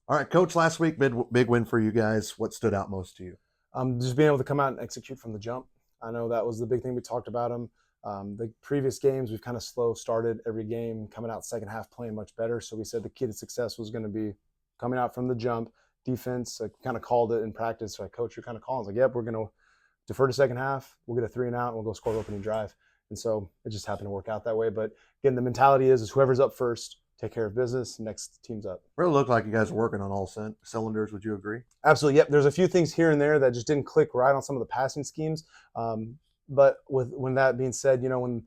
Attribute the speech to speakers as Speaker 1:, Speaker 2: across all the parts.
Speaker 1: All right, Coach, last week, big win for you guys. What stood out most to you?
Speaker 2: Just being able to come out and execute from the jump. I know that was the big thing we talked about them. The previous games, we've kind of slow started every game, coming out second half playing much better. So we said the key to success was going to be coming out from the jump. Defense, I kind of called it in practice. So I coach, you're kind of calling. I was like, yep, we're going to defer to second half. We'll get a 3 and out, and we'll go score the opening drive. And so it just happened to work out that way. But again, the mentality is whoever's up first, take care of business. Next team's up.
Speaker 1: Really looked like you guys were working on all cylinders. Would you agree?
Speaker 2: Absolutely. Yep. There's a few things here and there that just didn't click right on some of the passing schemes. But when that being said, when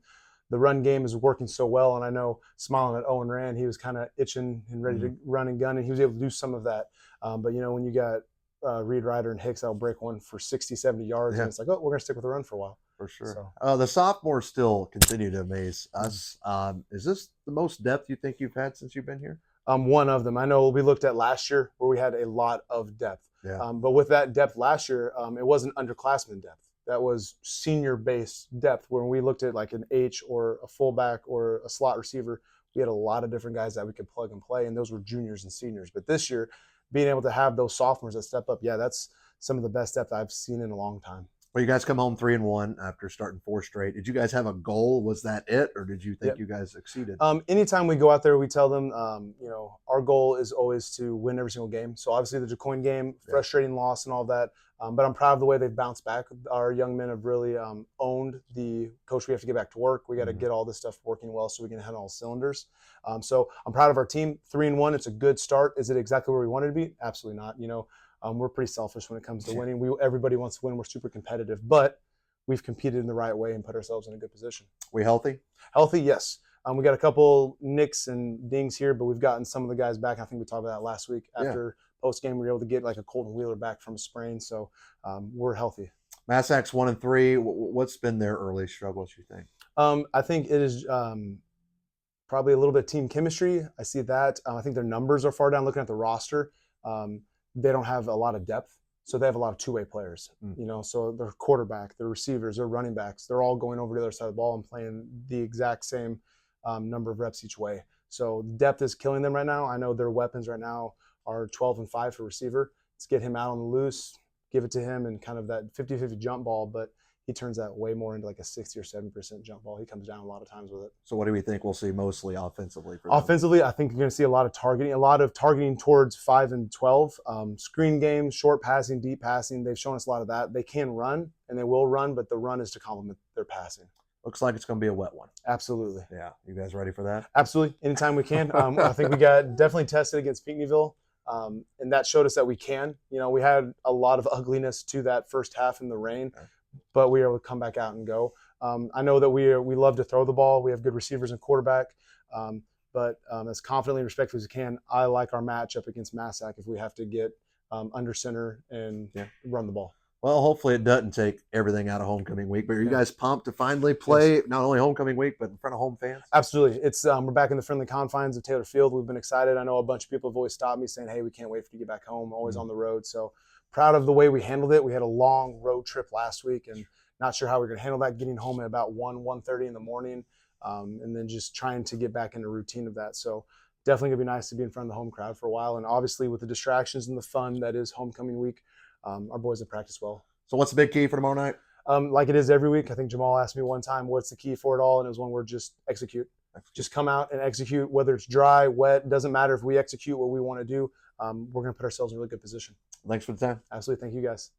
Speaker 2: the run game is working so well, and I know smiling at Owen Rand, he was kind of itching and ready to run and gun, and he was able to do some of that. But when you got Reed Ryder and Hicks, that'll break one for 60, 70 yards,
Speaker 1: Yeah,
Speaker 2: and it's like, oh, we're going to stick with the run for a while.
Speaker 1: for sure.
Speaker 2: So.
Speaker 1: The sophomores still continue to amaze us. Is this the most depth you think you've had since you've been here?
Speaker 2: One of them. I know we looked at last year where we had a lot of depth.
Speaker 1: Yeah.
Speaker 2: But with that depth last year, it wasn't underclassmen depth. That was senior-based depth. When we looked at like an H or a fullback or a slot receiver, we had a lot of different guys that we could plug and play, and those were juniors and seniors. But this year, being able to have those sophomores that step up, yeah, that's some of the best depth I've seen in a long time.
Speaker 1: Well, you guys come home 3-1 after starting 4 straight. Did you guys have a goal? Was that it, or did you think you guys exceeded?
Speaker 2: Anytime we go out there, we tell them, our goal is always to win every single game. So obviously the DuQuoin game, frustrating loss and all that. But I'm proud of the way they've bounced back. Our young men have really owned the coach. We have to get back to work. We got to get all this stuff working well so we can hit all cylinders. So I'm proud of our team. 3-1. It's a good start. Is it exactly where we wanted to be? Absolutely not. We're pretty selfish when it comes to winning. Everybody wants to win. We're super competitive, but we've competed in the right way and put ourselves in a good position.
Speaker 1: We healthy?
Speaker 2: Healthy, yes. We got a couple nicks and dings here, but we've gotten some of the guys back. I think we talked about that last week. After post game, we were able to get like a Colton Wheeler back from a sprain, so we're healthy.
Speaker 1: Massacs 1-3. What's been their early struggles, you think?
Speaker 2: I think it is probably a little bit of team chemistry. I see that. I think their numbers are far down. Looking at the roster, they don't have a lot of depth. So they have a lot of two-way players, so their quarterback, their receivers, their running backs, they're all going over to the other side of the ball and playing the exact same number of reps each way. So depth is killing them right now. I know their weapons right now are 12 and 5 for receiver. Let's get him out on the loose, give it to him, and kind of that 50-50 jump ball, but he turns that way more into like a 60 or 70% jump ball. He comes down a lot of times with it.
Speaker 1: So what do we think we'll see mostly offensively for them?
Speaker 2: Offensively, I think you're going to see a lot of targeting towards 5 and 12. Screen game, short passing, deep passing. They've shown us a lot of that. They can run, and they will run, but the run is to complement their passing.
Speaker 1: Looks like it's going to be a wet one.
Speaker 2: Absolutely.
Speaker 1: Yeah. You guys ready for that?
Speaker 2: Absolutely. Anytime we can. I think we got definitely tested against Pinckneyville, and that showed us that we can. We had a lot of ugliness to that first half in the rain. Okay. But we were able to come back out and go. I know that we love to throw the ball. We have good receivers and quarterback. But as confidently and respectfully as we can, I like our matchup against Massac if we have to get under center and run the ball.
Speaker 1: Well, hopefully it doesn't take everything out of homecoming week. But are you guys pumped to finally play not only homecoming week, but in front of home fans?
Speaker 2: Absolutely. It's we're back in the friendly confines of Taylor Field. We've been excited. I know a bunch of people have always stopped me saying, hey, we can't wait for you to get back home. Always on the road. So proud of the way we handled it. We had a long road trip last week and not sure how we're going to handle that, getting home at about 1:30 in the morning, and then just trying to get back into routine of that. So definitely going to be nice to be in front of the home crowd for a while. And obviously with the distractions and the fun that is homecoming week, our boys have practiced well.
Speaker 1: So what's the big key for tomorrow night?
Speaker 2: Like it is every week. I think Jamal asked me one time, what's the key for it all? And it was one word, just execute. Just come out and execute, whether it's dry, wet, doesn't matter. If we execute what we want to do, we're going to put ourselves in a really good position.
Speaker 1: Thanks for the time.
Speaker 2: Absolutely. Thank you guys.